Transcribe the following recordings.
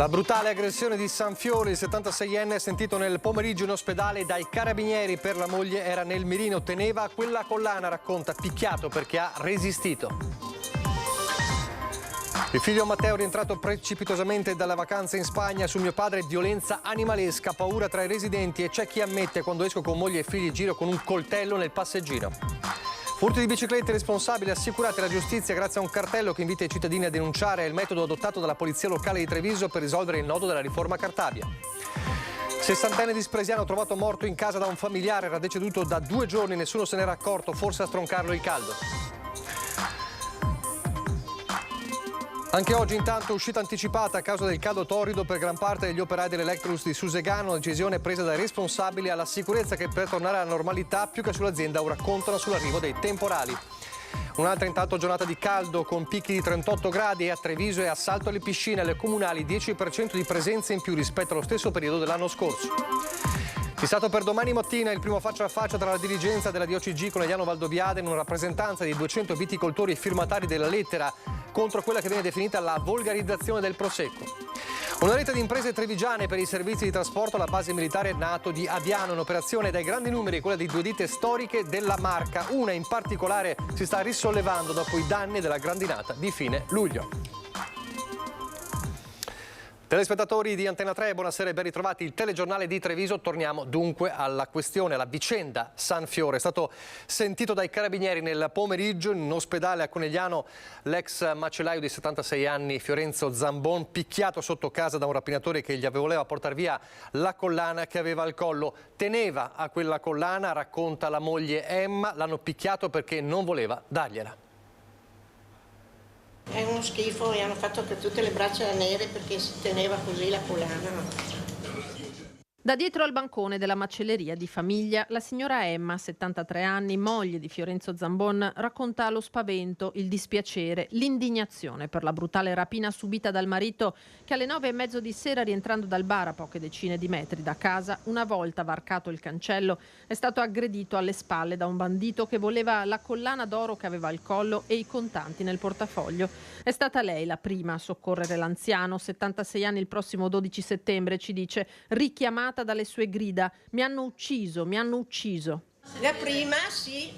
La brutale aggressione di Sanfiore, il 76enne sentito nel pomeriggio in ospedale dai carabinieri per la moglie, era nel mirino, teneva quella collana, racconta, picchiato perché ha resistito. Il figlio Matteo, rientrato precipitosamente dalla vacanza in Spagna, su mio padre violenza animalesca, paura tra i residenti e c'è chi ammette quando esco con moglie e figli giro con un coltello nel passeggino. Furti di biciclette, responsabili assicurati alla giustizia grazie a un cartello che invita i cittadini a denunciare il metodo adottato dalla polizia locale di Treviso per risolvere il nodo della riforma Cartabia. 60enne di Spresiano trovato morto in casa da un familiare, era deceduto da 2 giorni, nessuno se n'era accorto, forse a stroncarlo il caldo. Anche oggi intanto uscita anticipata a causa del caldo torrido per gran parte degli operai dell'Electrolux di Susegano, decisione presa dai responsabili alla sicurezza che per tornare alla normalità più che sull'azienda ora contano sull'arrivo dei temporali. Un'altra intanto giornata di caldo con picchi di 38 gradi e a Treviso e a Salto alle piscine, alle comunali 10% di presenza in più rispetto allo stesso periodo dell'anno scorso. Fissato per domani mattina il primo faccia a faccia tra la dirigenza della DOCG Conegliano Valdobbiadene in una rappresentanza di 200 viticoltori e firmatari della lettera contro quella che viene definita la volgarizzazione del Prosecco. Una rete di imprese trevigiane per i servizi di trasporto alla base militare NATO di Aviano, un'operazione dai grandi numeri, quella di 2 ditte storiche della marca. Una in particolare si sta risollevando dopo i danni della grandinata di fine luglio. Telespettatori di Antena 3, buonasera e ben ritrovati. Il telegiornale di Treviso. Torniamo dunque alla questione, alla vicenda Sanfiore. È stato sentito dai carabinieri nel pomeriggio in ospedale a Conegliano l'ex macellaio di 76 anni Fiorenzo Zambon, picchiato sotto casa da un rapinatore che gli voleva portare via la collana che aveva al collo. Teneva a quella collana, racconta la moglie Emma, l'hanno picchiato perché non voleva dargliela. È uno schifo e hanno fatto per tutte le braccia nere perché si teneva così la collana. Da dietro al bancone della macelleria di famiglia, la signora Emma, 73 anni, moglie di Fiorenzo Zambon, racconta lo spavento, il dispiacere, l'indignazione per la brutale rapina subita dal marito che alle 9:30 di sera, rientrando dal bar a poche decine di metri da casa, una volta varcato il cancello, è stato aggredito alle spalle da un bandito che voleva la collana d'oro che aveva al collo e i contanti nel portafoglio. È stata lei la prima a soccorrere l'anziano, 76 anni il prossimo 12 settembre, ci dice, richiamata dalle sue grida: mi hanno ucciso, mi hanno ucciso. La prima sì.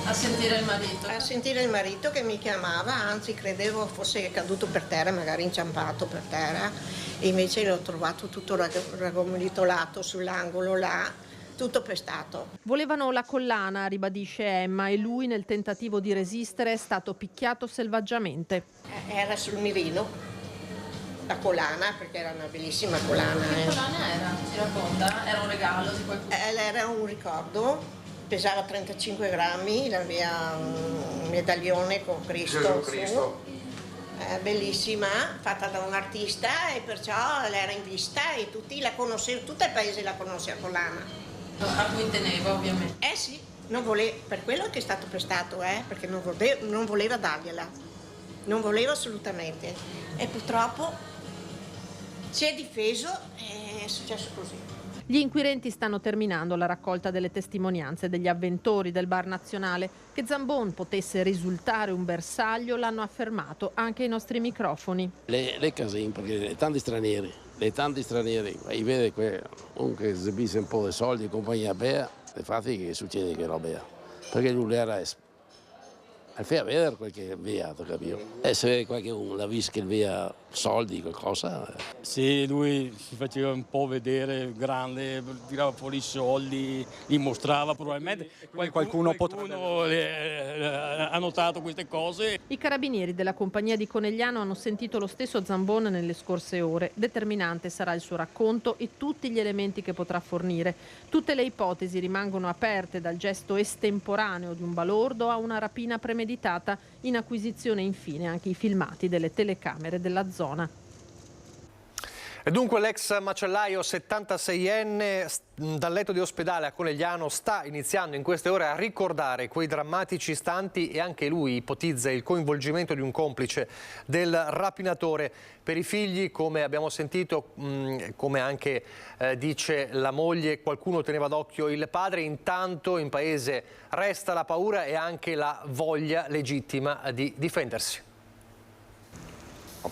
A sentire il marito? A sentire il marito che mi chiamava, anzi credevo fosse caduto per terra, magari inciampato per terra, e invece l'ho trovato tutto raggomitolato sull'angolo là, tutto pestato. Volevano la collana, ribadisce Emma, e lui nel tentativo di resistere è stato picchiato selvaggiamente. Era sul mirino. La collana, perché era una bellissima collana. Che collana era? Ci racconta? Era un regalo di qualcuno? Era un ricordo, pesava 35 grammi, aveva un medaglione con Cristo. Bellissima, fatta da un artista e perciò era in vista e tutti la conoscevano, tutto il paese la conosce la collana. A cui teneva ovviamente. Sì, per quello che è stato prestato, perché non voleva dargliela, non voleva assolutamente e purtroppo si è difeso e è successo così. Gli inquirenti stanno terminando la raccolta delle testimonianze degli avventori del bar nazionale. Che Zambon potesse risultare un bersaglio l'hanno affermato anche ai nostri microfoni. Le casine, perché tanti stranieri, e vede uno che esibisce un po' di soldi, compagnia bea, infatti che succede che lo bea, perché lui era fai vedere qualche via, capito? E se vede qualcuno l'ha visto che via soldi, qualcosa. Sì, lui si faceva un po' vedere grande, tirava fuori i soldi, li mostrava probabilmente. Qualcuno ha notato queste cose. I carabinieri della compagnia di Conegliano hanno sentito lo stesso Zambon nelle scorse ore. Determinante sarà il suo racconto e tutti gli elementi che potrà fornire. Tutte le ipotesi rimangono aperte, dal gesto estemporaneo di un balordo a una rapina premeditata, in acquisizione infine anche i filmati delle telecamere della zona. E dunque l'ex macellaio 76enne dal letto di ospedale a Conegliano sta iniziando in queste ore a ricordare quei drammatici istanti e anche lui ipotizza il coinvolgimento di un complice del rapinatore. Per i figli, come abbiamo sentito, come anche dice la moglie, qualcuno teneva d'occhio il padre. Intanto in paese resta la paura e anche la voglia legittima di difendersi.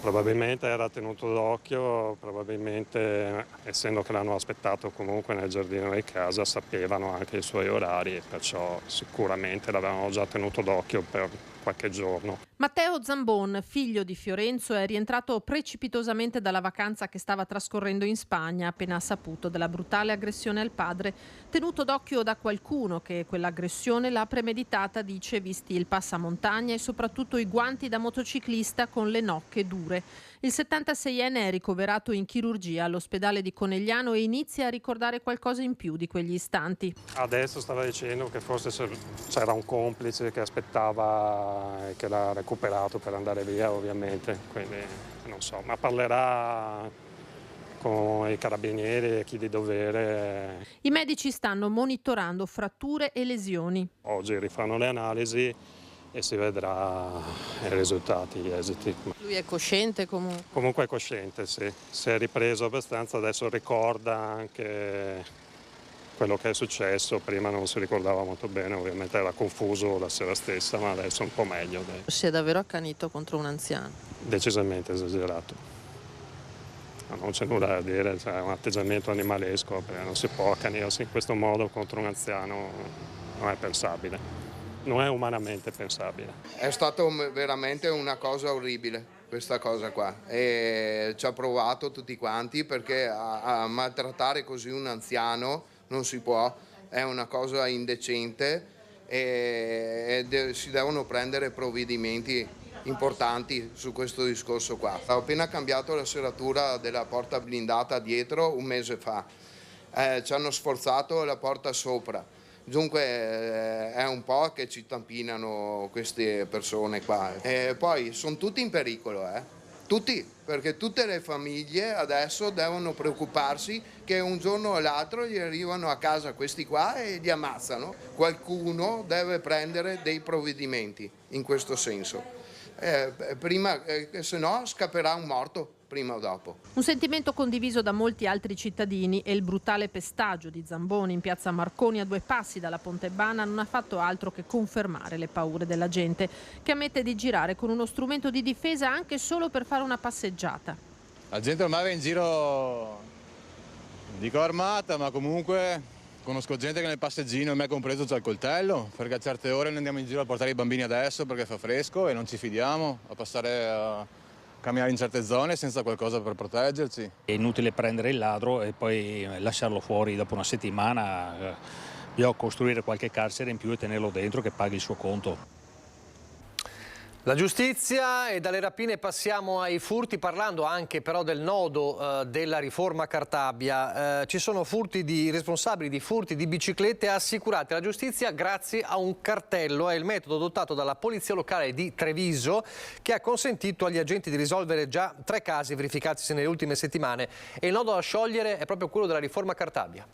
Probabilmente era tenuto d'occhio, probabilmente essendo che l'hanno aspettato comunque nel giardino di casa sapevano anche i suoi orari e perciò sicuramente l'avevano già tenuto d'occhio per qualche giorno. Matteo Zambon, figlio di Fiorenzo, è rientrato precipitosamente dalla vacanza che stava trascorrendo in Spagna appena ha saputo della brutale aggressione al padre, tenuto d'occhio da qualcuno che quell'aggressione l'ha premeditata, dice, visti il passamontagna e soprattutto i guanti da motociclista con le nocche dure. Il 76enne è ricoverato in chirurgia all'ospedale di Conegliano e inizia a ricordare qualcosa in più di quegli istanti. Adesso stava dicendo che forse c'era un complice che aspettava e che l'ha recuperato per andare via, ovviamente, quindi non so, ma parlerà con i carabinieri e chi di dovere. I medici stanno monitorando fratture e lesioni. Oggi rifanno le analisi e si vedrà i risultati, gli esiti. Lui è cosciente comunque? Comunque è cosciente, sì. Si è ripreso abbastanza, adesso ricorda anche quello che è successo. Prima non si ricordava molto bene, ovviamente era confuso la sera stessa, ma adesso è un po' meglio. Si è davvero accanito contro un anziano? Decisamente esagerato. Non c'è nulla da dire, è un atteggiamento animalesco, perché non si può accanirsi in questo modo contro un anziano, non è pensabile. Non è umanamente pensabile. È stata veramente una cosa orribile questa cosa qua e ci ha provato tutti quanti perché a maltrattare così un anziano non si può, è una cosa indecente e si devono prendere provvedimenti importanti su questo discorso qua. Ho appena cambiato la serratura della porta blindata dietro un mese fa, ci hanno sforzato la porta sopra. Dunque è un po' che ci tampinano queste persone qua. E poi sono tutti in pericolo, tutti, perché tutte le famiglie adesso devono preoccuparsi che un giorno o l'altro gli arrivano a casa questi qua e li ammazzano. Qualcuno deve prendere dei provvedimenti in questo senso. Prima, se no scapperà un morto. Prima o dopo. Un sentimento condiviso da molti altri cittadini e il brutale pestaggio di Zamboni in piazza Marconi a 2 passi dalla Pontebana non ha fatto altro che confermare le paure della gente, che ammette di girare con uno strumento di difesa anche solo per fare una passeggiata. La gente ormai va in giro, dico armata, ma comunque conosco gente che nel passeggino, me compreso, c'ha il coltello, perché a certe ore noi andiamo in giro a portare i bambini adesso perché fa fresco e non ci fidiamo a passare a camminare in certe zone senza qualcosa per proteggerci. È inutile prendere il ladro e poi lasciarlo fuori dopo una settimana, bisogna costruire qualche carcere in più e tenerlo dentro che paghi il suo conto. La giustizia, e dalle rapine passiamo ai furti, parlando anche però del nodo della riforma Cartabia. Ci sono responsabili di furti di biciclette assicurati alla giustizia grazie a un cartello. È il metodo adottato dalla Polizia Locale di Treviso che ha consentito agli agenti di risolvere già 3 casi verificatisi nelle ultime settimane. E il nodo da sciogliere è proprio quello della riforma Cartabia.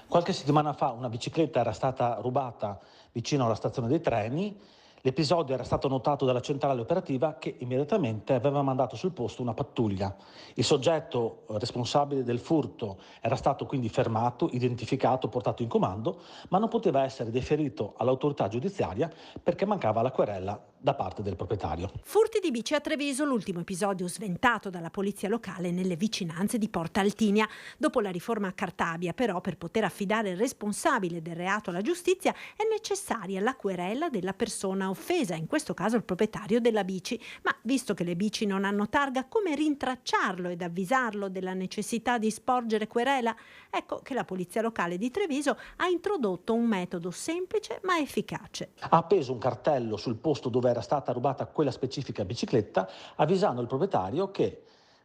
Qualche settimana fa una bicicletta era stata rubata vicino alla stazione dei treni. L'episodio era stato notato dalla centrale operativa che immediatamente aveva mandato sul posto una pattuglia. Il soggetto responsabile del furto era stato quindi fermato, identificato, portato in comando, ma non poteva essere deferito all'autorità giudiziaria perché mancava la querela da parte del proprietario. Furti di bici a Treviso, l'ultimo episodio sventato dalla polizia locale nelle vicinanze di Porta Altinia. Dopo la riforma Cartabia, però, per poter affidare il responsabile del reato alla giustizia è necessaria la querela della persona offesa, in questo caso il proprietario della bici. Ma visto che le bici non hanno targa, come rintracciarlo ed avvisarlo della necessità di sporgere querela? Ecco che la polizia locale di Treviso ha introdotto un metodo semplice ma efficace. Ha appeso un cartello sul posto dove era stata rubata quella specifica bicicletta, avvisando il proprietario che,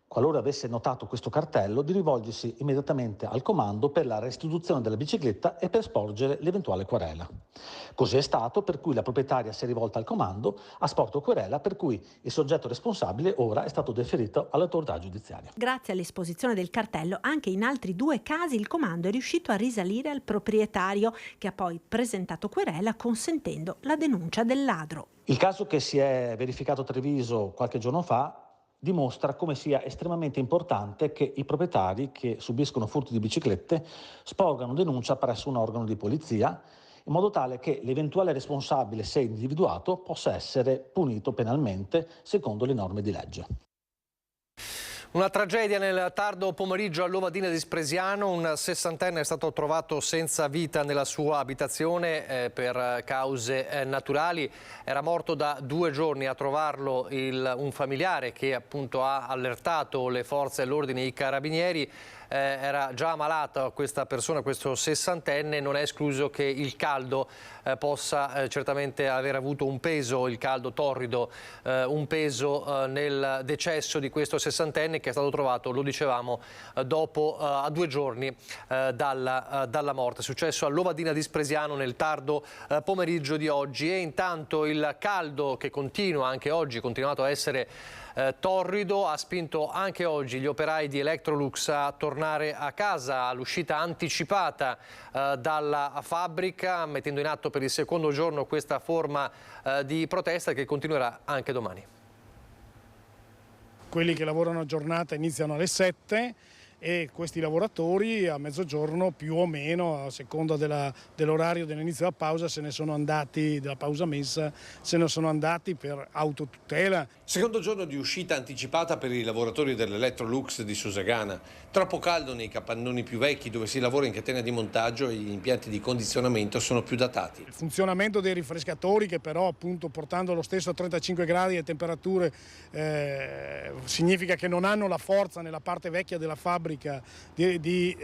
qualora avesse notato questo cartello, di rivolgersi immediatamente al comando per la restituzione della bicicletta e per sporgere l'eventuale querela. Così è stato, per cui la proprietaria si è rivolta al comando, ha sporto querela, per cui il soggetto responsabile ora è stato deferito all'autorità giudiziaria. Grazie all'esposizione del cartello, anche in altri 2 casi il comando è riuscito a risalire al proprietario, che ha poi presentato querela consentendo la denuncia del ladro. Il caso che si è verificato a Treviso qualche giorno fa dimostra come sia estremamente importante che i proprietari che subiscono furti di biciclette sporgano denuncia presso un organo di polizia in modo tale che l'eventuale responsabile, se individuato, possa essere punito penalmente secondo le norme di legge. Una tragedia nel tardo pomeriggio a Lovadina di Spresiano. Un 60enne è stato trovato senza vita nella sua abitazione per cause naturali. Era morto da 2 giorni. A trovarlo un familiare che appunto ha allertato le forze dell'ordine e i carabinieri. Era già ammalata questa persona, questo 60enne. Non è escluso che il caldo possa certamente aver avuto un peso, il caldo torrido, un peso nel decesso di questo 60enne che è stato trovato, lo dicevamo, dopo a 2 giorni dalla morte. È successo a Lovadina di Spresiano nel tardo pomeriggio di oggi, e intanto il caldo che continua anche oggi, continuato a essere torrido, ha spinto anche oggi gli operai di Electrolux a tornare a casa all'uscita anticipata dalla fabbrica, mettendo in atto per il secondo giorno questa forma di protesta che continuerà anche domani. Quelli che lavorano a giornata iniziano alle 7 e questi lavoratori a mezzogiorno più o meno, a seconda dell'orario dell'inizio della pausa, se ne sono andati, della pausa mensa, se ne sono andati per autotutela. Secondo giorno di uscita anticipata per i lavoratori dell'Electrolux di Susegana. Troppo caldo nei capannoni più vecchi dove si lavora in catena di montaggio e gli impianti di condizionamento sono più datati. Il funzionamento dei rifrescatori, che però appunto portando lo stesso a 35 gradi e temperature significa che non hanno la forza nella parte vecchia della fabbrica di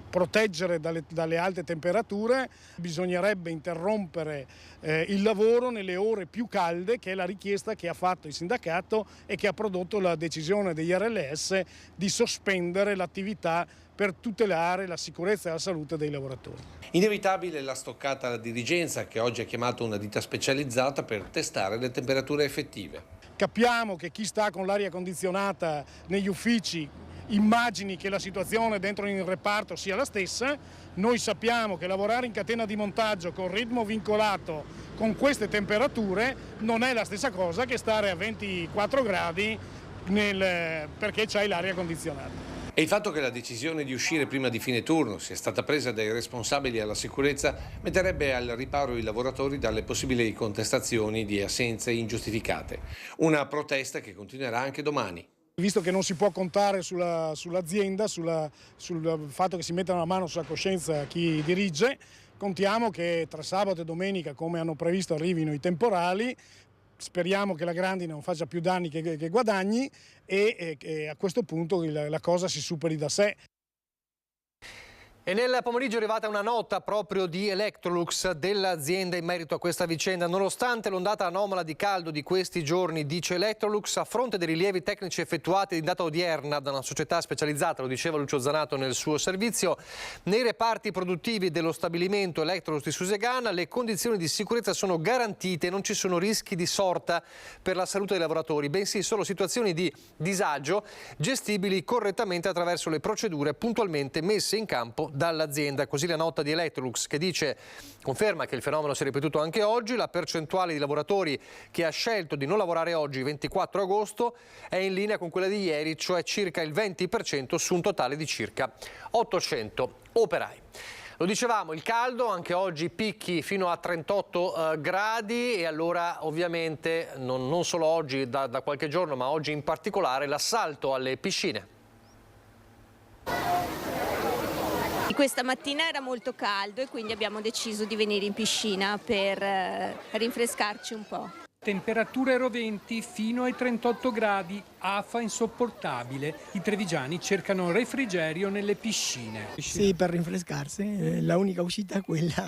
proteggere dalle alte temperature. Bisognerebbe interrompere il lavoro nelle ore più calde, che è la richiesta che ha fatto il sindacato e che ha prodotto la decisione degli RLS di sospendere l'attività per tutelare la sicurezza e la salute dei lavoratori. Inevitabile la stoccata alla dirigenza, che oggi ha chiamato una ditta specializzata per testare le temperature effettive. Capiamo che chi sta con l'aria condizionata negli uffici immagini che la situazione dentro il reparto sia la stessa. Noi sappiamo che lavorare in catena di montaggio con ritmo vincolato con queste temperature non è la stessa cosa che stare a 24 gradi perché c'hai l'aria condizionata. E il fatto che la decisione di uscire prima di fine turno sia stata presa dai responsabili alla sicurezza metterebbe al riparo i lavoratori dalle possibili contestazioni di assenze ingiustificate. Una protesta che continuerà anche domani. Visto che non si può contare sull'azienda, sul fatto che si metta una mano sulla coscienza chi dirige, contiamo che tra sabato e domenica, come hanno previsto, arrivino i temporali. Speriamo che la grandine non faccia più danni che guadagni e a questo punto la cosa si superi da sé. E nel pomeriggio è arrivata una nota proprio di Electrolux, dell'azienda, in merito a questa vicenda. Nonostante l'ondata anomala di caldo di questi giorni, dice Electrolux, a fronte dei rilievi tecnici effettuati in data odierna da una società specializzata, lo diceva Lucio Zanato nel suo servizio, nei reparti produttivi dello stabilimento Electrolux di Susegana le condizioni di sicurezza sono garantite e non ci sono rischi di sorta per la salute dei lavoratori, bensì solo situazioni di disagio gestibili correttamente attraverso le procedure puntualmente messe in campo dall'azienda. Così la nota di Electrolux, che conferma che il fenomeno si è ripetuto anche oggi. La percentuale di lavoratori che ha scelto di non lavorare oggi, 24 agosto, è in linea con quella di ieri, cioè circa il 20% su un totale di circa 800 operai. Lo dicevamo, il caldo, anche oggi picchi fino a 38 gradi e allora ovviamente non solo oggi da qualche giorno, ma oggi in particolare, l'assalto alle piscine. Questa mattina era molto caldo e quindi abbiamo deciso di venire in piscina per rinfrescarci un po'. Temperature roventi fino ai 38 gradi, afa insopportabile. I trevigiani cercano refrigerio nelle piscine. Sì, per rinfrescarsi, la unica uscita è quella,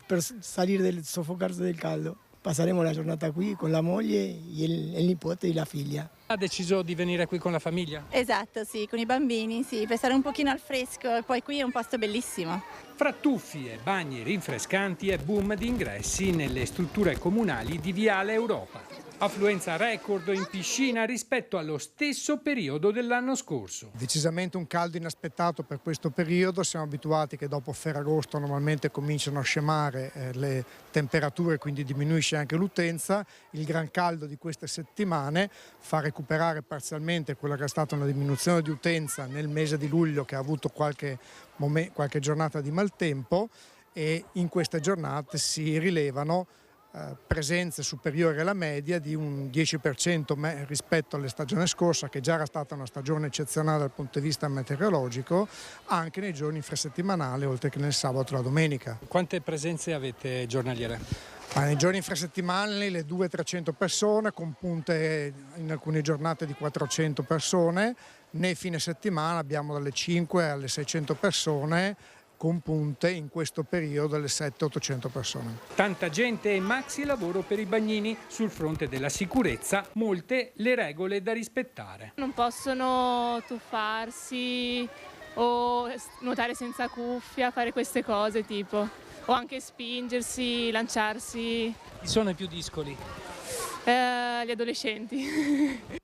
per soffocarsi del caldo. Passeremo la giornata qui con la moglie e il nipote e la figlia. Ha deciso di venire qui con la famiglia? Esatto, sì, con i bambini, sì, per stare un pochino al fresco e poi qui è un posto bellissimo. Fra tuffi e bagni rinfrescanti e boom di ingressi nelle strutture comunali di Viale Europa. Affluenza record in piscina rispetto allo stesso periodo dell'anno scorso. Decisamente un caldo inaspettato per questo periodo. Siamo abituati che dopo Ferragosto normalmente cominciano a scemare le temperature, quindi diminuisce anche l'utenza. Il gran caldo di queste settimane fa recuperare parzialmente quella che è stata una diminuzione di utenza nel mese di luglio, che ha avuto qualche giornata di maltempo, e in queste giornate si rilevano presenze superiori alla media di un 10% rispetto alla stagione scorsa, che già era stata una stagione eccezionale dal punto di vista meteorologico, anche nei giorni infrasettimanali, oltre che nel sabato e la domenica. Quante presenze avete giornaliere? Nei giorni infrasettimanali le 200-300 persone, con punte in alcune giornate di 400 persone. Nei fine settimana abbiamo dalle 5 alle 600 persone, con punte in questo periodo delle 700-800 persone. Tanta gente e maxi lavoro per i bagnini. Sul fronte della sicurezza, molte le regole da rispettare. Non possono tuffarsi o nuotare senza cuffia, fare queste cose tipo, o anche spingersi, lanciarsi. Chi sono i più discoli? Gli adolescenti.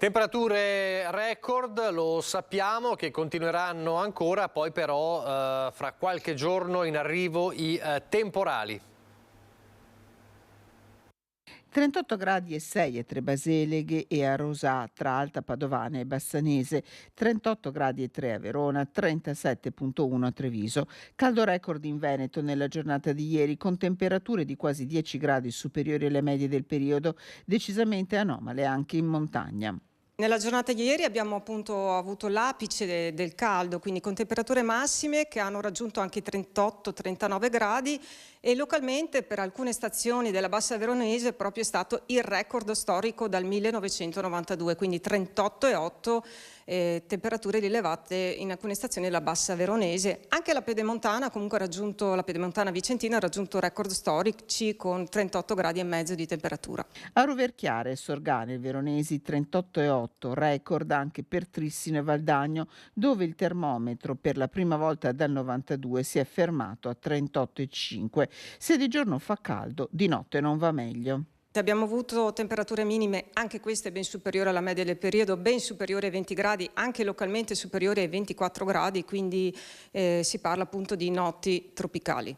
Temperature record, lo sappiamo, che continueranno ancora, poi però fra qualche giorno in arrivo i temporali. 38 gradi e 6 a Trebaseleghe e a Rosà, tra Alta Padovana e Bassanese, 38 gradi e 3 a Verona, 37,1 a Treviso. Caldo record in Veneto nella giornata di ieri, con temperature di quasi 10 gradi superiori alle medie del periodo, decisamente anomale anche in montagna. Nella giornata di ieri abbiamo appunto avuto l'apice del caldo, quindi con temperature massime che hanno raggiunto anche i 38-39 gradi e localmente per alcune stazioni della Bassa Veronese proprio è stato il record storico dal 1992, quindi 38,8 temperature rilevate in alcune stazioni della Bassa Veronese. Anche la Pedemontana comunque ha raggiunto, la Pedemontana Vicentina ha raggiunto record storici con 38 gradi e mezzo di temperatura. A Roverchiare e Sorgane, Veronesi 38,8, record anche per Trissino e Valdagno, dove il termometro per la prima volta dal 92 si è fermato a 38,5. Se di giorno fa caldo, di notte non va meglio. Abbiamo avuto temperature minime, anche queste ben superiori alla media del periodo, ben superiori ai 20 gradi, anche localmente superiori ai 24 gradi, quindi si parla appunto di notti tropicali.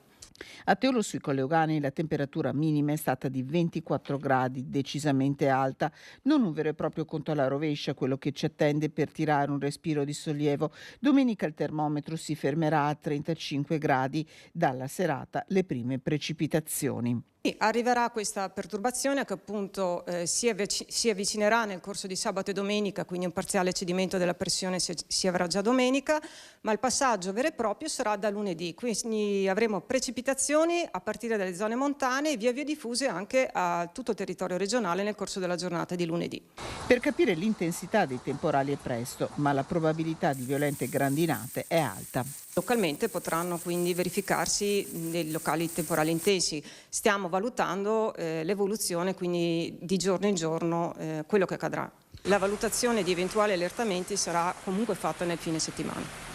A Teolo sui Colleugani la temperatura minima è stata di 24 gradi, decisamente alta, non un vero e proprio conto alla rovescia, quello che ci attende per tirare un respiro di sollievo. Domenica il termometro si fermerà a 35 gradi, dalla serata le prime precipitazioni. Arriverà questa perturbazione che appunto si avvicinerà nel corso di sabato e domenica, quindi un parziale cedimento della pressione si avrà già domenica, ma il passaggio vero e proprio sarà da lunedì, quindi avremo precipitazioni a partire dalle zone montane e via via diffuse anche a tutto il territorio regionale nel corso della giornata di lunedì. Per capire l'intensità dei temporali è presto, ma la probabilità di violente grandinate è alta. Localmente potranno quindi verificarsi dei locali temporali intensi. Stiamo valutando l'evoluzione quindi di giorno in giorno quello che accadrà. La valutazione di eventuali allertamenti sarà comunque fatta nel fine settimana.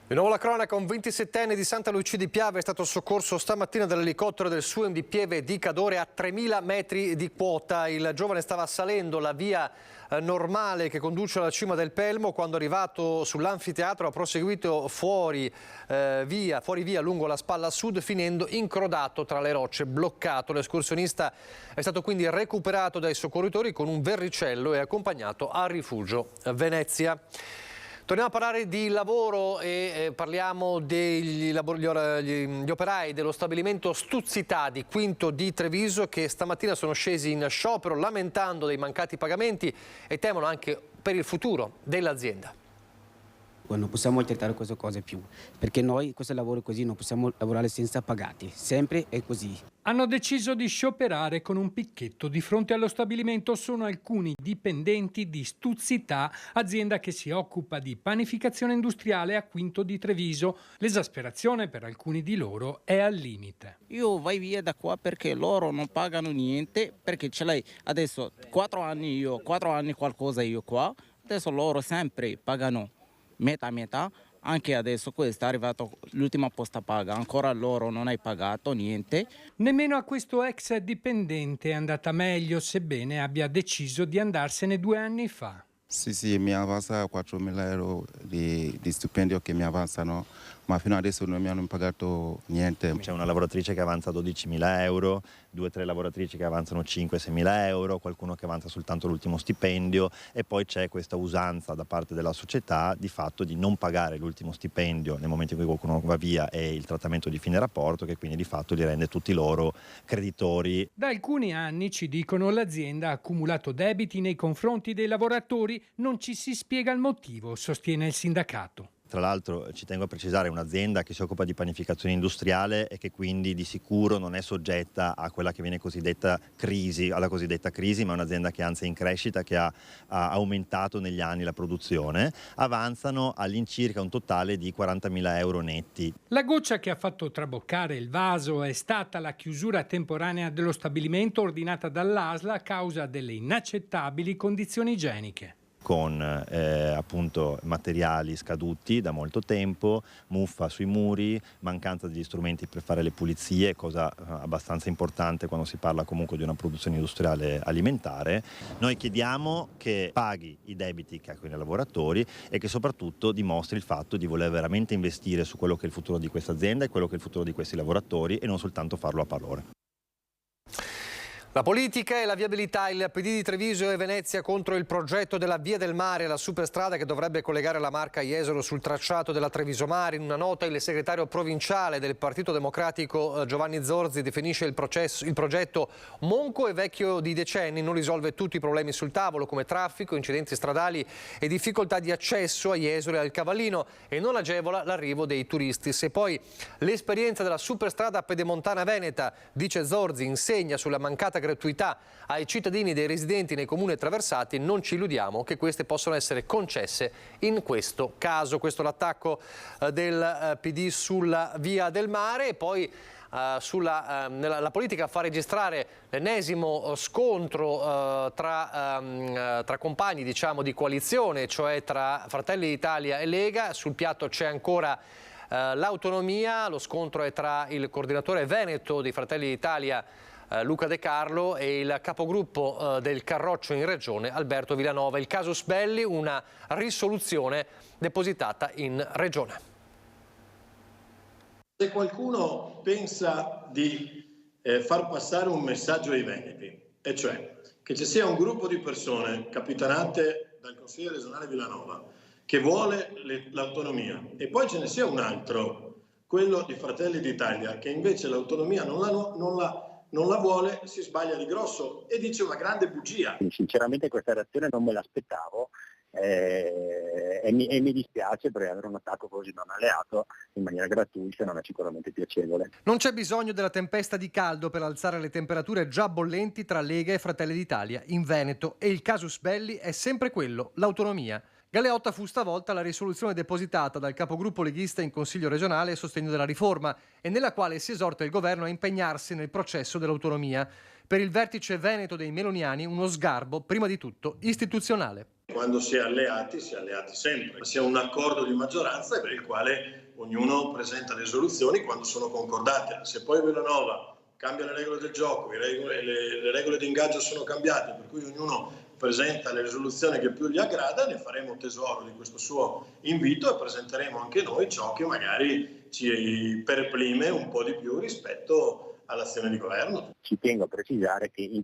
Di nuovo la cronaca, un 27enne di Santa Lucia di Piave è stato soccorso stamattina dall'elicottero del SUEM di Pieve di Cadore a 3.000 metri di quota. Il giovane stava salendo la via normale che conduce alla cima del Pelmo. Quando arrivato sull'anfiteatro ha proseguito fuori via lungo la spalla sud, finendo inchrodato tra le rocce, bloccato. L'escursionista è stato quindi recuperato dai soccorritori con un verricello e accompagnato al rifugio Venezia. Torniamo a parlare di lavoro e parliamo degli operai dello stabilimento Stuzzità di Quinto di Treviso, che stamattina sono scesi in sciopero lamentando dei mancati pagamenti e temono anche per il futuro dell'azienda. Non possiamo accettare queste cose più, perché noi questo lavoro così non possiamo lavorare senza pagati, sempre è così. Hanno deciso di scioperare con un picchetto. Di fronte allo stabilimento sono alcuni dipendenti di Stuzzità, azienda che si occupa di panificazione industriale a Quinto di Treviso. L'esasperazione per alcuni di loro è al limite. Io vai via da qua perché loro non pagano niente, perché ce l'hai adesso 4 anni qualcosa io qua, adesso loro sempre pagano metà, anche adesso questo è arrivato l'ultima posta paga, ancora loro non hai pagato niente. Nemmeno a questo ex dipendente è andata meglio, sebbene abbia deciso di andarsene 2 anni fa. Sì, mi avanza 4.000 euro di stipendio che mi avanzano, ma fino adesso non mi hanno pagato niente. C'è una lavoratrice che avanza 12.000 euro, 2 o 3 lavoratrici che avanzano 5-6.000 euro, qualcuno che avanza soltanto l'ultimo stipendio, e poi c'è questa usanza da parte della società di fatto di non pagare l'ultimo stipendio nel momento in cui qualcuno va via e il trattamento di fine rapporto, che quindi di fatto li rende tutti loro creditori. Da alcuni anni, ci dicono, l'azienda ha accumulato debiti nei confronti dei lavoratori, non ci si spiega il motivo, sostiene il sindacato. Tra l'altro ci tengo a precisare, è un'azienda che si occupa di panificazione industriale e che quindi di sicuro non è soggetta a quella che viene alla cosiddetta crisi, ma è un'azienda che anzi è in crescita, che ha aumentato negli anni la produzione. Avanzano all'incirca un totale di 40.000 euro netti. La goccia che ha fatto traboccare il vaso è stata la chiusura temporanea dello stabilimento ordinata dall'ASL a causa delle inaccettabili condizioni igieniche. Con appunto materiali scaduti da molto tempo, muffa sui muri, mancanza degli strumenti per fare le pulizie, cosa abbastanza importante quando si parla comunque di una produzione industriale alimentare. Noi chiediamo che paghi i debiti che ha con i lavoratori e che soprattutto dimostri il fatto di voler veramente investire su quello che è il futuro di questa azienda e quello che è il futuro di questi lavoratori, e non soltanto farlo a parole. La politica e la viabilità, il PD di Treviso e Venezia contro il progetto della Via del Mare, la superstrada che dovrebbe collegare la Marca a Jesolo sul tracciato della Treviso Mare. In una nota il segretario provinciale del Partito Democratico Giovanni Zorzi definisce il progetto monco e vecchio di decenni, non risolve tutti i problemi sul tavolo come traffico, incidenti stradali e difficoltà di accesso a Jesolo e al Cavallino, e non agevola l'arrivo dei turisti. Se poi l'esperienza della superstrada pedemontana veneta, dice Zorzi, insegna sulla mancata gratuità ai cittadini dei residenti nei comuni attraversati, non ci illudiamo che queste possano essere concesse in questo caso. Questo è l'attacco del PD sulla Via del Mare. E poi la politica fa registrare l'ennesimo scontro tra compagni, diciamo, di coalizione, cioè tra Fratelli d'Italia e Lega. Sul piatto c'è ancora l'autonomia. Lo scontro è tra il coordinatore veneto di Fratelli d'Italia Luca De Carlo e il capogruppo del Carroccio in Regione Alberto Villanova. Il casus belli, una risoluzione depositata in Regione. Se qualcuno pensa di far passare un messaggio ai veneti, e cioè che ci sia un gruppo di persone capitanate dal Consiglio regionale Villanova che vuole l'autonomia, e poi ce ne sia un altro, quello di Fratelli d'Italia, che invece l'autonomia non la vuole, si sbaglia di grosso e dice una grande bugia. Sinceramente questa reazione non me l'aspettavo e mi dispiace, perché avere un attacco così da un alleato in maniera gratuita non è sicuramente piacevole. Non c'è bisogno della tempesta di caldo per alzare le temperature già bollenti tra Lega e Fratelli d'Italia in Veneto, e il casus belli è sempre quello, l'autonomia. Galeotta fu stavolta la risoluzione depositata dal capogruppo leghista in Consiglio regionale a sostegno della riforma, e nella quale si esorta il governo a impegnarsi nel processo dell'autonomia. Per il vertice veneto dei meloniani uno sgarbo, prima di tutto, istituzionale. Quando si è alleati sempre. Si è un accordo di maggioranza per il quale ognuno presenta le risoluzioni quando sono concordate. Se poi Villanova cambia le regole del gioco, le regole di ingaggio sono cambiate, per cui ognuno presenta le risoluzioni che più gli aggrada, ne faremo tesoro di questo suo invito e presenteremo anche noi ciò che magari ci perplime un po' di più rispetto all'azione di governo. Ci tengo a precisare che in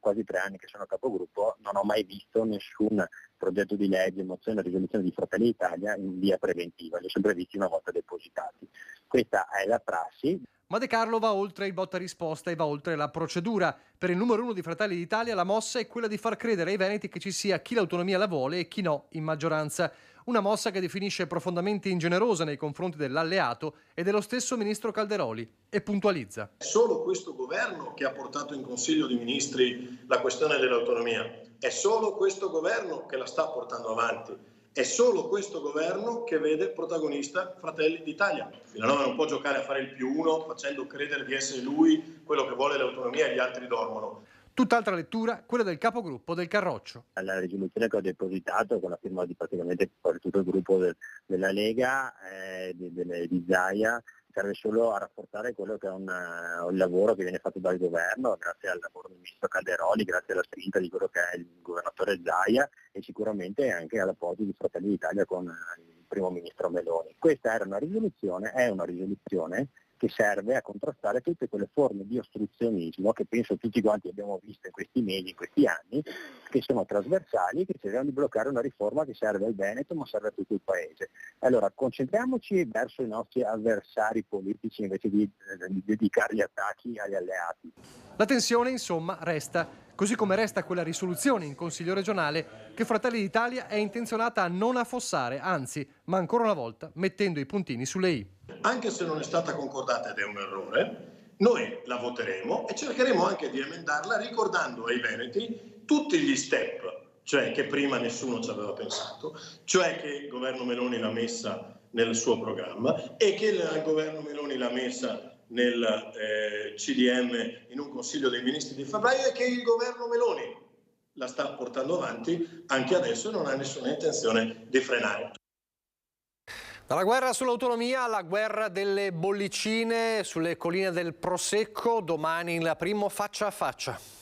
quasi tre anni che sono capogruppo, non ho mai visto nessun progetto di legge, mozione o risoluzione di Fratelli d'Italia in via preventiva, li ho sempre visti una volta depositati. Questa è la prassi. Ma De Carlo va oltre il botta risposta e va oltre la procedura. Per il numero uno di Fratelli d'Italia la mossa è quella di far credere ai veneti che ci sia chi l'autonomia la vuole e chi no in maggioranza. Una mossa che definisce profondamente ingenerosa nei confronti dell'alleato e dello stesso ministro Calderoli, e puntualizza. È solo questo governo che ha portato in Consiglio dei Ministri la questione dell'autonomia. È solo questo governo che la sta portando avanti. È solo questo governo che vede protagonista Fratelli d'Italia. Villanova non può giocare a fare il più uno facendo credere di essere lui quello che vuole l'autonomia e gli altri dormono. Tutt'altra lettura, quella del capogruppo del Carroccio. La risoluzione che ho depositato con la firma di praticamente tutto il gruppo della Lega, di Zaia, serve solo a rafforzare quello che è un lavoro che viene fatto dal governo, grazie al lavoro del ministro Calderoli, grazie alla spinta di quello che è il governatore Zaia, e sicuramente anche all'appoggio di Fratelli d'Italia con il primo ministro Meloni. Questa è una risoluzione che serve a contrastare tutte quelle forme di ostruzionismo che penso tutti quanti abbiamo visto in questi mesi, in questi anni, che sono trasversali, che cercano di bloccare una riforma che serve al Veneto ma serve a tutto il Paese. Allora concentriamoci verso i nostri avversari politici invece di dedicare gli attacchi agli alleati. La tensione, insomma, resta, così come resta quella risoluzione in Consiglio regionale che Fratelli d'Italia è intenzionata a non affossare, anzi, ma ancora una volta mettendo i puntini sulle i. Anche se non è stata concordata ed è un errore, noi la voteremo e cercheremo anche di emendarla ricordando ai veneti tutti gli step, cioè che prima nessuno ci aveva pensato, cioè che il governo Meloni l'ha messa nel suo programma e che il governo Meloni l'ha messa nel CDM in un Consiglio dei Ministri di febbraio e che il governo Meloni la sta portando avanti anche adesso e non ha nessuna intenzione di frenare. Dalla guerra sull'autonomia alla guerra delle bollicine sulle colline del Prosecco, domani il primo faccia a faccia.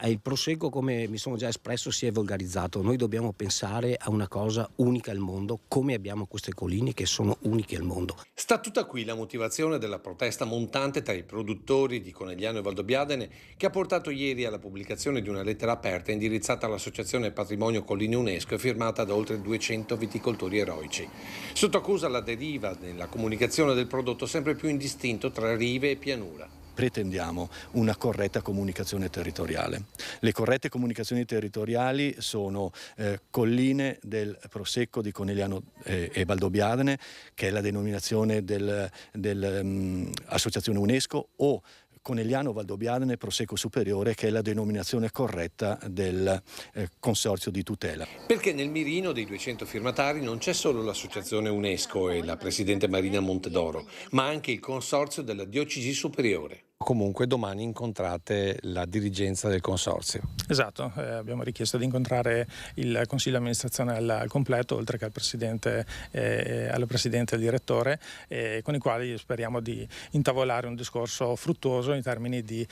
Il Prosecco, come mi sono già espresso, si è volgarizzato. Noi dobbiamo pensare a una cosa unica al mondo, come abbiamo queste colline che sono uniche al mondo. Sta tutta qui la motivazione della protesta montante tra i produttori di Conegliano e Valdobbiadene, che ha portato ieri alla pubblicazione di una lettera aperta indirizzata all'Associazione Patrimonio Colline UNESCO e firmata da oltre 200 viticoltori eroici. Sotto accusa la deriva nella comunicazione del prodotto sempre più indistinto tra rive e pianura. Pretendiamo una corretta comunicazione territoriale. Le corrette comunicazioni territoriali sono colline del Prosecco di Conegliano e Valdobbiadene, che è la denominazione dell'Associazione UNESCO, o Conegliano Valdobbiadene Prosecco Superiore, che è la denominazione corretta del Consorzio di tutela. Perché nel mirino dei 200 firmatari non c'è solo l'associazione UNESCO e la presidente Marina Montedoro, ma anche il Consorzio della Diocesi Superiore. Comunque domani incontrate la dirigenza del consorzio. Esatto, abbiamo richiesto di incontrare il consiglio di amministrazione al completo, oltre che al presidente e al presidente e al direttore, con i quali speriamo di intavolare un discorso fruttuoso in termini di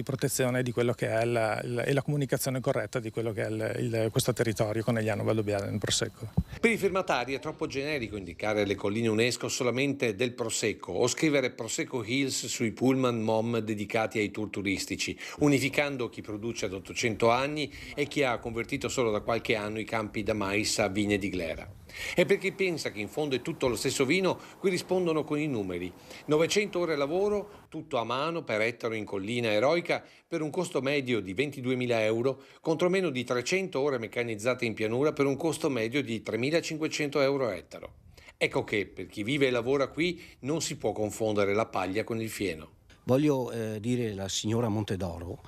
protezione di quello che è e la comunicazione corretta di quello che è questo territorio Conegliano Valdobbiadene nel Prosecco. Per i firmatari è troppo generico indicare le colline UNESCO solamente del Prosecco o scrivere Prosecco Hills sui pullman mom dedicati ai tour turistici, unificando chi produce ad 800 anni e chi ha convertito solo da qualche anno i campi da mais a vigne di glera. E per chi pensa che in fondo è tutto lo stesso vino, qui rispondono con i numeri. 900 ore lavoro, tutto a mano per ettaro in collina eroica, per un costo medio di 22.000 euro, contro meno di 300 ore meccanizzate in pianura per un costo medio di 3.500 euro a ettaro. Ecco che per chi vive e lavora qui non si può confondere la paglia con il fieno. Voglio dire alla signora Montedoro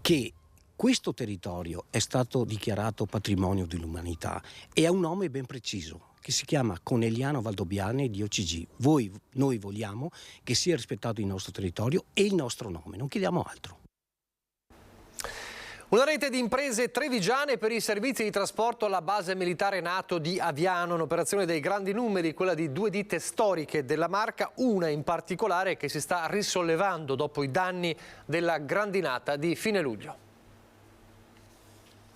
che questo territorio è stato dichiarato patrimonio dell'umanità e ha un nome ben preciso, che si chiama Conegliano Valdobbiadene di OCG. Noi vogliamo che sia rispettato il nostro territorio e il nostro nome, non chiediamo altro. Una rete di imprese trevigiane per i servizi di trasporto alla base militare NATO di Aviano, un'operazione dei grandi numeri, quella di 2 ditte storiche della marca, una in particolare che si sta risollevando dopo i danni della grandinata di fine luglio.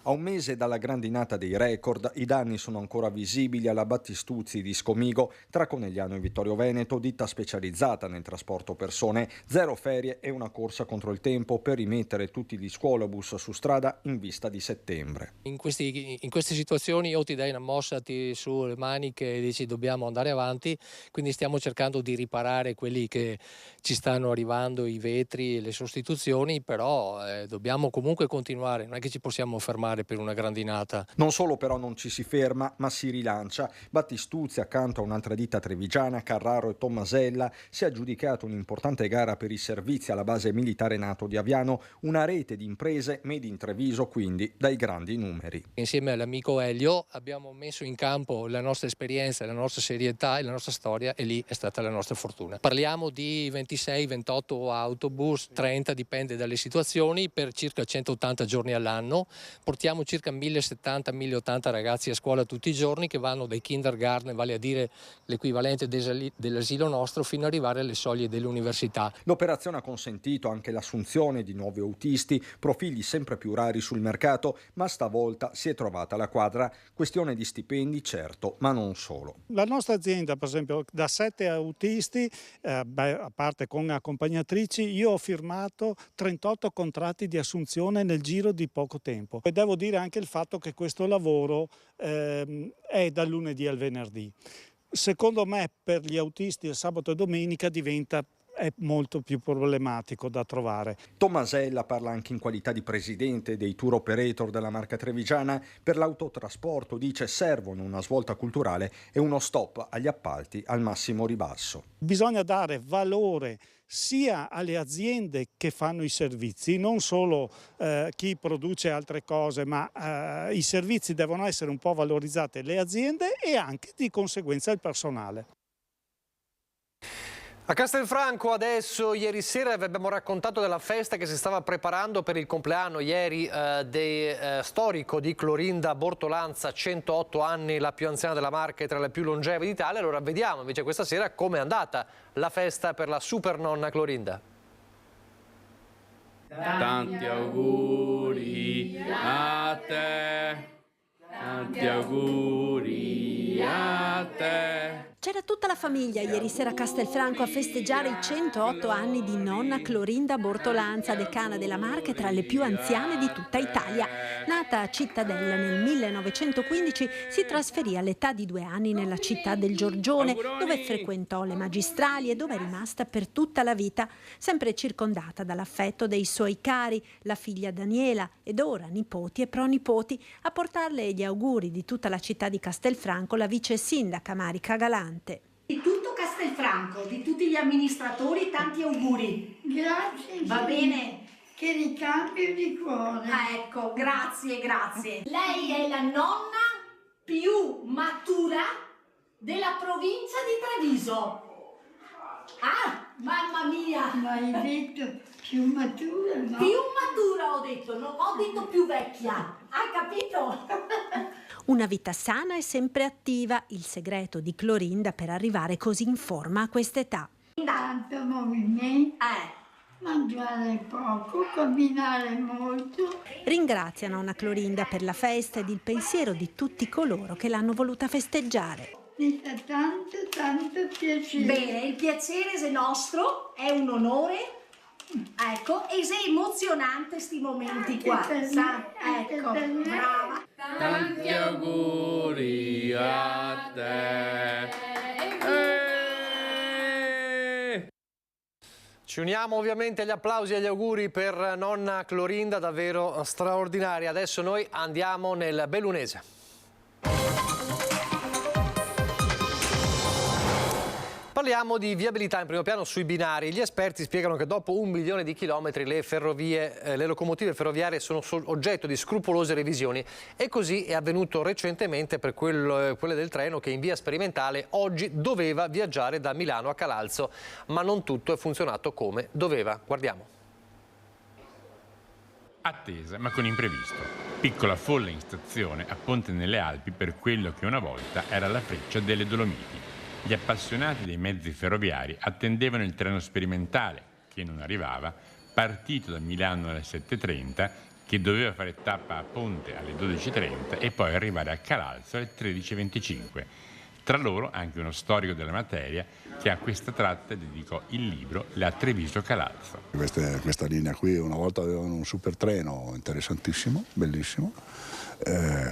A un mese dalla grandinata dei record, i danni sono ancora visibili alla Battistuzzi di Scomigo, tra Conegliano e Vittorio Veneto, ditta specializzata nel trasporto persone, 0 ferie e una corsa contro il tempo per rimettere tutti gli scuolabus su strada in vista di settembre. In queste situazioni o ti dai una mossa sulle maniche e dici dobbiamo andare avanti, quindi stiamo cercando di riparare quelli che ci stanno arrivando, i vetri e le sostituzioni, però dobbiamo comunque continuare, non è che ci possiamo fermare per una grandinata. Non solo però non ci si ferma, ma si rilancia. Battistuzzi, accanto a un'altra ditta trevigiana, Carraro e Tommasella, si è aggiudicato un'importante gara per i servizi alla base militare NATO di Aviano, una rete di imprese made in Treviso, quindi dai grandi numeri. Insieme all'amico Elio abbiamo messo in campo la nostra esperienza, la nostra serietà e la nostra storia, e lì è stata la nostra fortuna. Parliamo di 26-28 autobus, 30 dipende dalle situazioni, per circa 180 giorni all'anno. Portiamo Assistiamo circa 1070-1080 ragazzi a scuola tutti i giorni che vanno dai kindergarten, vale a dire l'equivalente dell'asilo nostro, fino ad arrivare alle soglie dell'università. L'operazione ha consentito anche l'assunzione di nuovi autisti, profili sempre più rari sul mercato, ma stavolta si è trovata la quadra. Questione di stipendi, certo, ma non solo. La nostra azienda, per esempio, da 7 autisti, a parte con accompagnatrici, io ho firmato 38 contratti di assunzione nel giro di poco tempo. E devo dire anche il fatto che questo lavoro è dal lunedì al venerdì. Secondo me per gli autisti il sabato e domenica è molto più problematico da trovare. Tommasella parla anche in qualità di presidente dei tour operator della marca trevigiana. Per l'autotrasporto dice servono una svolta culturale e uno stop agli appalti al massimo ribasso. Bisogna dare valore sia alle aziende che fanno i servizi, non solo chi produce altre cose, ma i servizi devono essere un po' valorizzati, le aziende e anche di conseguenza il personale. A Castelfranco adesso, ieri sera vi abbiamo raccontato della festa che si stava preparando per il compleanno ieri storico di Clorinda Bortolanza, 108 anni, la più anziana della marca e tra le più longeve d'Italia. Allora vediamo invece questa sera com'è andata la festa per la super nonna Clorinda. Tanti auguri a te, tanti auguri a te. C'era tutta la famiglia ieri sera a Castelfranco a festeggiare i 108 anni di nonna Clorinda Bortolanza, decana della marca e tra le più anziane di tutta Italia. Nata a Cittadella nel 1915, si trasferì all'età di 2 anni nella città del Giorgione, dove frequentò le magistrali e dove è rimasta per tutta la vita, sempre circondata dall'affetto dei suoi cari, la figlia Daniela ed ora nipoti e pronipoti. A portarle gli auguri di tutta la città di Castelfranco la vice sindaca Marica Galante. Di tutto Castelfranco, di tutti gli amministratori, tanti auguri. Grazie. Va bene? Che ricambio di cuore. Ah, ecco, grazie, grazie. Lei è la nonna più matura della provincia di Treviso. Ah, mamma mia! Ma hai detto più matura, no? Più matura ho detto, non ho detto più vecchia. Hai capito? Una vita sana e sempre attiva, il segreto di Clorinda per arrivare così in forma a quest'età. Tanto movimento, mangiare poco, camminare molto. Ringrazia nonna Clorinda per la festa ed il pensiero di tutti coloro che l'hanno voluta festeggiare. Mi fa tanto, tanto piacere. Bene, il piacere è nostro, è un onore. Ecco, e sei emozionante sti momenti Anche qua, per sa? me, Ecco, anche per me. brava. Tanti auguri a te. Ci uniamo ovviamente agli applausi e agli auguri per nonna Clorinda, davvero straordinaria. Adesso noi andiamo nel Bellunese. Parliamo di viabilità in primo piano sui binari. Gli esperti spiegano che dopo 1 milione di chilometri le locomotive ferroviarie sono oggetto di scrupolose revisioni e così è avvenuto recentemente per quelle del treno che in via sperimentale oggi doveva viaggiare da Milano a Calalzo, ma non tutto è funzionato come doveva. Guardiamo. Attesa ma con imprevisto. Piccola folla in stazione a Ponte nelle Alpi per quello che una volta era la Freccia delle Dolomiti. Gli appassionati dei mezzi ferroviari attendevano il treno sperimentale, che non arrivava, partito da Milano alle 7:30, che doveva fare tappa a Ponte alle 12:30 e poi arrivare a Calalzo alle 13:25. Tra loro anche uno storico della materia che a questa tratta dedicò il libro La Treviso-Calalzo. Questa linea qui una volta avevano un super treno interessantissimo, bellissimo,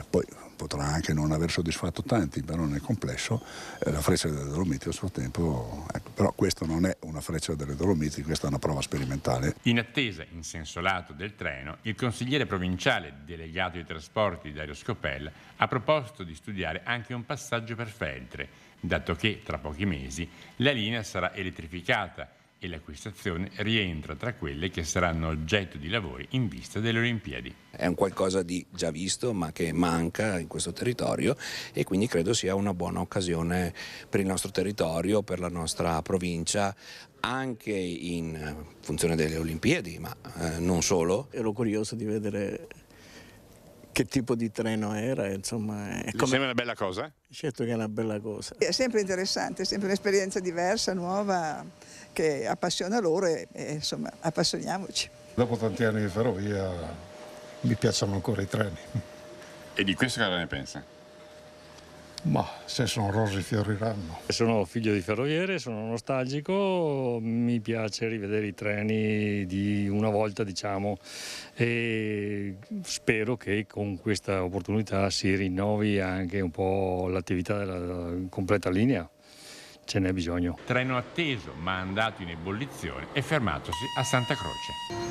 poi potrà anche non aver soddisfatto tanti, però nel complesso la Freccia delle Dolomiti a suo tempo, però questo non è una Freccia delle Dolomiti, questa è una prova sperimentale. In attesa, in senso lato del treno, il consigliere provinciale delegato ai trasporti Dario Scopel ha proposto di studiare anche un passaggio per Feltre, dato che tra pochi mesi la linea sarà elettrificata e la cui stazione rientra tra quelle che saranno oggetto di lavori in vista delle Olimpiadi. È un qualcosa di già visto ma che manca in questo territorio e quindi credo sia una buona occasione per il nostro territorio, per la nostra provincia, anche in funzione delle Olimpiadi, ma non solo. Ero curioso di vedere che tipo di treno era, insomma. Mi sembra una bella cosa? Certo che è una bella cosa. È sempre interessante, è sempre un'esperienza diversa, nuova, che appassiona loro e insomma appassioniamoci. Dopo tanti anni di ferrovia mi piacciono ancora i treni. E di questo cosa ne pensa? Ma se sono rosi fioriranno. Sono figlio di ferroviere, sono nostalgico, mi piace rivedere i treni di una volta, diciamo, e spero che con questa opportunità si rinnovi anche un po' l'attività della completa linea. Ce n'è bisogno. Treno atteso ma andato in ebollizione e fermatosi a Santa Croce.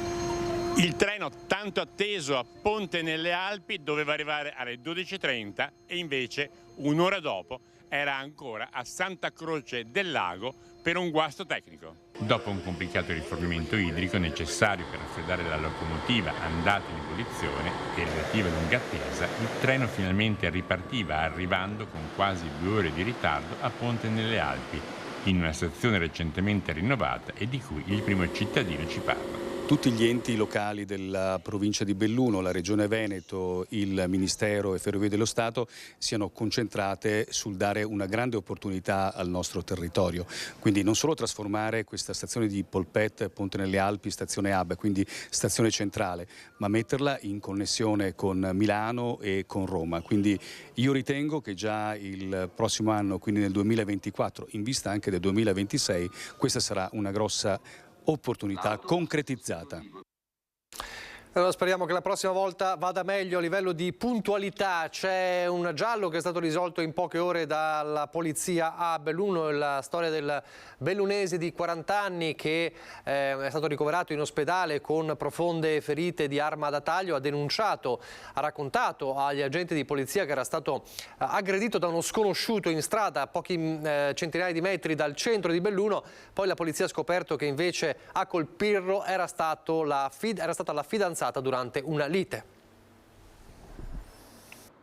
Il treno tanto atteso a Ponte nelle Alpi doveva arrivare alle 12:30 e invece un'ora dopo era ancora a Santa Croce del Lago per un guasto tecnico. Dopo un complicato rifornimento idrico necessario per raffreddare la locomotiva andata in ebollizione e relativa lunga attesa, il treno finalmente ripartiva arrivando con quasi 2 ore di ritardo a Ponte nelle Alpi, in una stazione recentemente rinnovata e di cui il primo cittadino ci parla. Tutti gli enti locali della provincia di Belluno, la Regione Veneto, il Ministero e Ferrovie dello Stato siano concentrate sul dare una grande opportunità al nostro territorio. Quindi non solo trasformare questa stazione di Polpet, Ponte nelle Alpi, stazione hub, quindi stazione centrale, ma metterla in connessione con Milano e con Roma. Quindi io ritengo che già il prossimo anno, quindi nel 2024, in vista anche del 2026, questa sarà una grossa opportunità concretizzata. Allora speriamo che la prossima volta vada meglio a livello di puntualità. C'è un giallo che è stato risolto in poche ore dalla polizia a Belluno, la storia del bellunese di 40 anni che è stato ricoverato in ospedale con profonde ferite di arma da taglio. Ha denunciato, ha raccontato agli agenti di polizia che era stato aggredito da uno sconosciuto in strada a pochi centinaia di metri dal centro di Belluno. Poi la polizia ha scoperto che invece a colpirlo era stata la fidanzata durante una lite.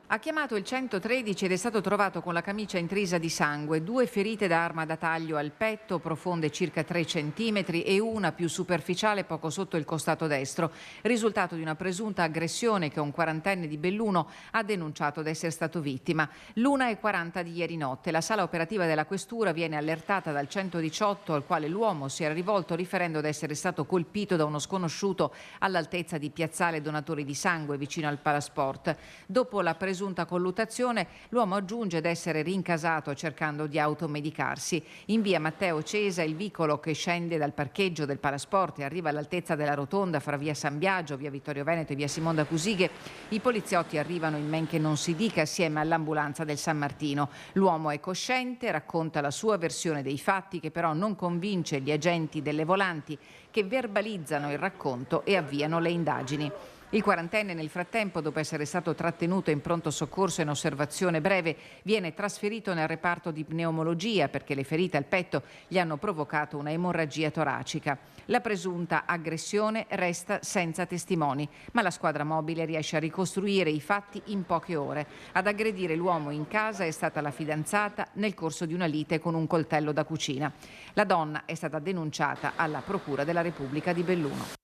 Ha chiamato il 113 ed è stato trovato con la camicia intrisa di sangue, 2 ferite da arma da taglio al petto, profonde circa 3 centimetri e una più superficiale poco sotto il costato destro, risultato di una presunta aggressione che un 40enne di Belluno ha denunciato di essere stato vittima. L'1:40 di ieri notte la sala operativa della questura viene allertata dal 118 al quale l'uomo si era rivolto riferendo di essere stato colpito da uno sconosciuto all'altezza di Piazzale Donatori di Sangue vicino al Palasport. Dopo la presunta colluttazione, l'uomo aggiunge di essere rincasato cercando di automedicarsi. In via Matteo Cesa il vicolo che scende dal parcheggio del Palasport e arriva all'altezza della rotonda fra via San Biagio, via Vittorio Veneto e via Simonda Cusighe. I poliziotti arrivano in men che non si dica assieme all'ambulanza del San Martino. L'uomo è cosciente, racconta la sua versione dei fatti che però non convince gli agenti delle volanti che verbalizzano il racconto e avviano le indagini. Il 40enne nel frattempo, dopo essere stato trattenuto in pronto soccorso in osservazione breve, viene trasferito nel reparto di pneumologia perché le ferite al petto gli hanno provocato una emorragia toracica. La presunta aggressione resta senza testimoni, ma la squadra mobile riesce a ricostruire i fatti in poche ore. Ad aggredire l'uomo in casa è stata la fidanzata nel corso di una lite con un coltello da cucina. La donna è stata denunciata alla Procura della Repubblica di Belluno.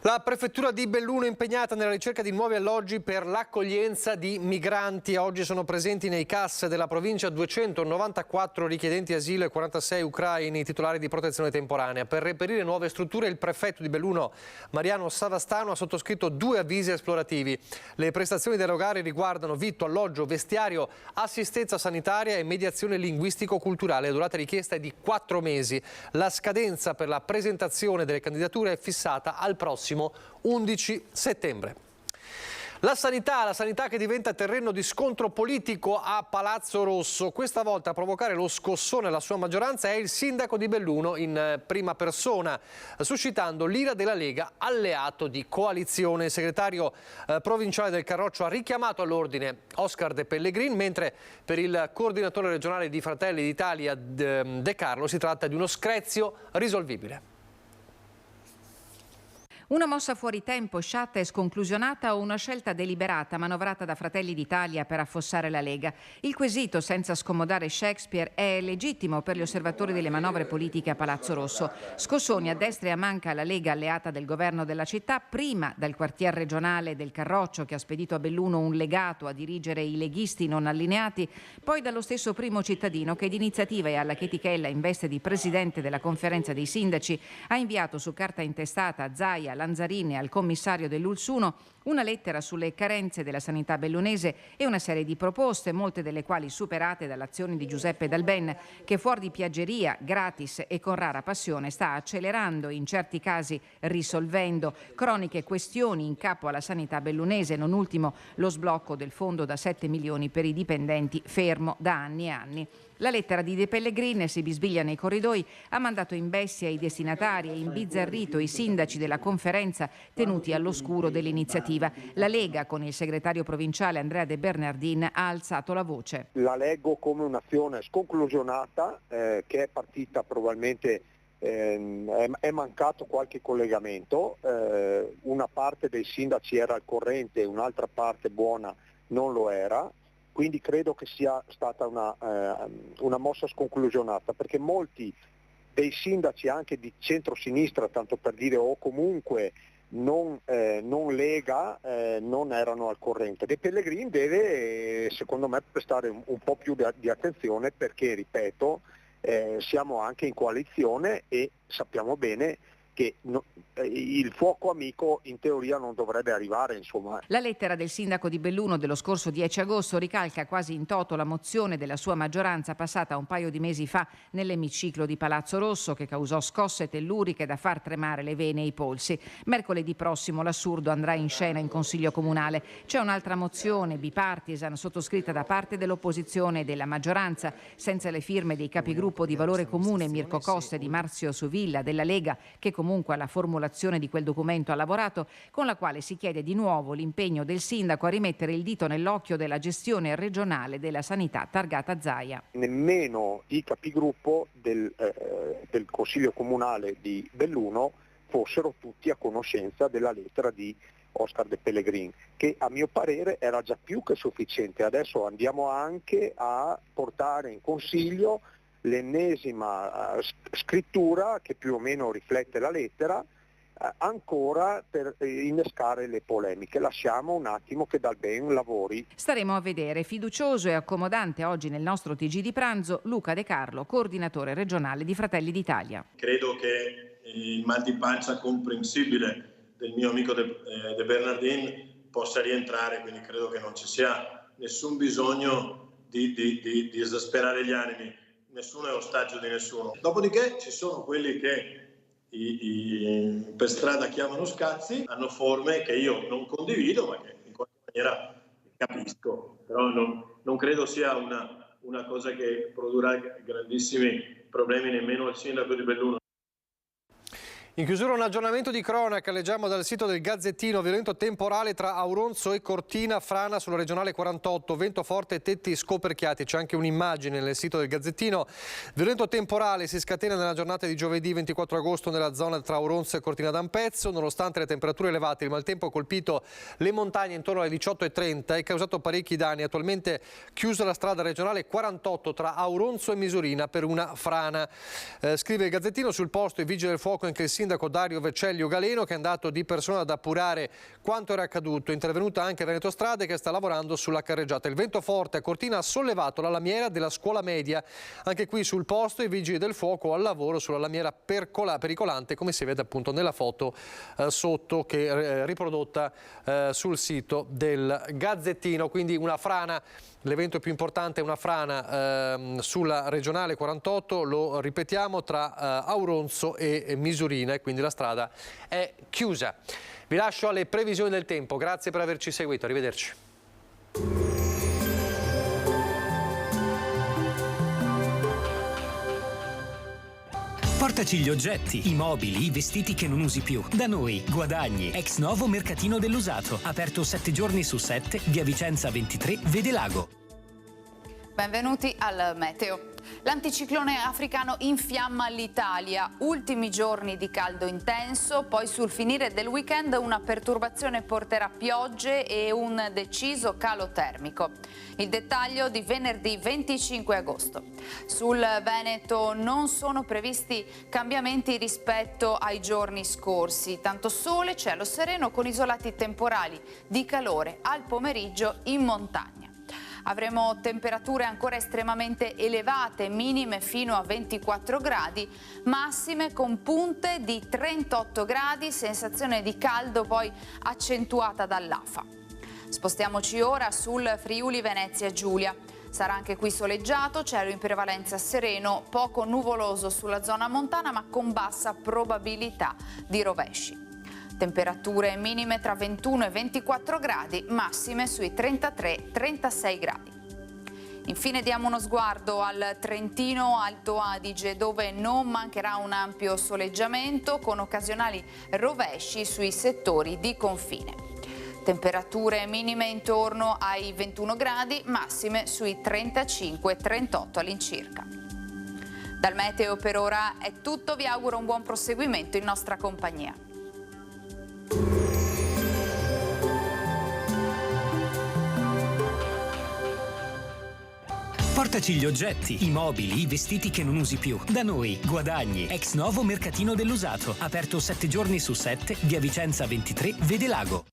La prefettura di Belluno è impegnata nella ricerca di nuovi alloggi per l'accoglienza di migranti. Oggi sono presenti nei CAS della provincia 294 richiedenti asilo e 46 ucraini titolari di protezione temporanea. Per reperire nuove strutture il prefetto di Belluno, Mariano Savastano, ha sottoscritto 2 avvisi esplorativi. Le prestazioni da erogare riguardano vitto, alloggio, vestiario, assistenza sanitaria e mediazione linguistico-culturale. La durata richiesta è di 4 mesi. La scadenza per la presentazione delle candidature è fissata al prossimo 11 settembre. La sanità che diventa terreno di scontro politico a Palazzo Rosso. Questa volta a provocare lo scossone alla sua maggioranza è il sindaco di Belluno in prima persona, suscitando l'ira della Lega, alleato di coalizione. Il segretario provinciale del Carroccio ha richiamato all'ordine Oscar De Pellegrin, mentre per il coordinatore regionale di Fratelli d'Italia De Carlo si tratta di uno screzio risolvibile. Una mossa fuori tempo, sciatta e sconclusionata o una scelta deliberata manovrata da Fratelli d'Italia per affossare la Lega? Il quesito, senza scomodare Shakespeare, è legittimo per gli osservatori delle manovre politiche a Palazzo Rosso. Scossoni a destra e a manca la Lega alleata del governo della città, prima dal quartier regionale del Carroccio che ha spedito a Belluno un legato a dirigere i leghisti non allineati, poi dallo stesso primo cittadino che d'iniziativa e alla chetichella in veste di presidente della conferenza dei sindaci ha inviato su carta intestata a Zaia, Lanzarin e al commissario dell'Ulsuno una lettera sulle carenze della sanità bellunese e una serie di proposte, molte delle quali superate dall'azione di Giuseppe Dalben, che fuori di piaggeria, gratis e con rara passione sta accelerando, in certi casi risolvendo, croniche questioni in capo alla sanità bellunese, non ultimo lo sblocco del fondo da 7 milioni per i dipendenti fermo da anni e anni. La lettera di De Pellegrin si bisbiglia nei corridoi, ha mandato in bestia i destinatari e imbizzarrito i sindaci della conferenza tenuti all'oscuro dell'iniziativa. La Lega, con il segretario provinciale Andrea De Bernardin, ha alzato la voce. La leggo come un'azione sconclusionata che è partita probabilmente, è mancato qualche collegamento, una parte dei sindaci era al corrente, un'altra parte buona non lo era. Quindi credo che sia stata una mossa sconclusionata, perché molti dei sindaci anche di centrosinistra, tanto per dire, o comunque non Lega, non erano al corrente. De Pellegrin deve, secondo me, prestare un po' più di attenzione, perché, ripeto, siamo anche in coalizione e sappiamo bene che il fuoco amico in teoria non dovrebbe arrivare, insomma. La lettera del sindaco di Belluno dello scorso 10 agosto ricalca quasi in toto la mozione della sua maggioranza passata un paio di mesi fa nell'emiciclo di Palazzo Rosso, che causò scosse telluriche da far tremare le vene e i polsi. Mercoledì prossimo l'assurdo andrà in scena in Consiglio Comunale. C'è un'altra mozione bipartisan sottoscritta da parte dell'opposizione e della maggioranza, senza le firme dei capigruppo di Valore Comune Mirko Costa e di Marzio Suvilla della Lega, che comunque alla formulazione di quel documento ha lavorato, con la quale si chiede di nuovo l'impegno del sindaco a rimettere il dito nell'occhio della gestione regionale della sanità targata Zaia. Nemmeno i capigruppo del Consiglio Comunale di Belluno fossero tutti a conoscenza della lettera di Oscar De Pellegrin, che a mio parere era già più che sufficiente. Adesso andiamo anche a portare in Consiglio l'ennesima scrittura che più o meno riflette la lettera, ancora per innescare le polemiche. Lasciamo un attimo che Dalben lavori. Staremo a vedere. Fiducioso e accomodante oggi nel nostro TG di pranzo Luca De Carlo, coordinatore regionale di Fratelli d'Italia. Credo che il mal di pancia comprensibile del mio amico De Bernardin possa rientrare, quindi credo che non ci sia nessun bisogno di esasperare gli animi. Nessuno è ostaggio di nessuno. Dopodiché ci sono quelli che per strada chiamano scazzi, hanno forme che io non condivido, ma che in qualche maniera capisco, però non credo sia una cosa che produrrà grandissimi problemi nemmeno al sindaco di Belluno. In chiusura un aggiornamento di cronaca, leggiamo dal sito del Gazzettino: violento temporale tra Auronzo e Cortina, frana sulla regionale 48, vento forte e tetti scoperchiati. C'è anche un'immagine nel sito del Gazzettino. Violento temporale si scatena nella giornata di giovedì 24 agosto nella zona tra Auronzo e Cortina d'Ampezzo. Nonostante le temperature elevate, il maltempo ha colpito le montagne intorno alle 18:30 e causato parecchi danni. Attualmente chiusa la strada regionale 48 tra Auronzo e Misurina per una frana. Scrive il Gazzettino: sul posto i vigili del fuoco, anche il sindaco Dario Vecellio Galeno, che è andato di persona ad appurare quanto era accaduto. È intervenuta anche Veneto Strade, che sta lavorando sulla carreggiata. Il vento forte a Cortina ha sollevato la lamiera della scuola media. Anche qui sul posto i vigili del fuoco al lavoro sulla lamiera pericolante, come si vede appunto nella foto sotto, che è riprodotta sul sito del Gazzettino. Quindi una frana. L'evento più importante è una frana sulla regionale 48, lo ripetiamo, tra Auronzo e Misurina, e quindi la strada è chiusa. Vi lascio alle previsioni del tempo, grazie per averci seguito, arrivederci. Portaci gli oggetti, i mobili, i vestiti che non usi più. Da noi, guadagni. Ex novo mercatino dell'usato. Aperto 7 giorni su 7, via Vicenza 23, Vede Lago. Benvenuti al Meteo. L'anticiclone africano infiamma l'Italia. Ultimi giorni di caldo intenso, poi sul finire del weekend una perturbazione porterà piogge e un deciso calo termico. Il dettaglio di venerdì 25 agosto. Sul Veneto non sono previsti cambiamenti rispetto ai giorni scorsi. Tanto sole, cielo sereno con isolati temporali di calore al pomeriggio in montagna. Avremo temperature ancora estremamente elevate, minime fino a 24 gradi, massime con punte di 38 gradi, sensazione di caldo poi accentuata dall'afa. Spostiamoci ora sul Friuli Venezia Giulia. Sarà anche qui soleggiato, cielo in prevalenza sereno, poco nuvoloso sulla zona montana ma con bassa probabilità di rovesci. Temperature minime tra 21 e 24 gradi, massime sui 33-36 gradi. Infine diamo uno sguardo al Trentino Alto Adige, dove non mancherà un ampio soleggiamento con occasionali rovesci sui settori di confine. Temperature minime intorno ai 21 gradi, massime sui 35-38 all'incirca. Dal meteo per ora è tutto, vi auguro un buon proseguimento in nostra compagnia. Portaci gli oggetti, i mobili, i vestiti che non usi più. Da noi, guadagni. Ex novo mercatino dell'usato. Aperto 7 giorni su 7, via Vicenza 23, Vede Lago.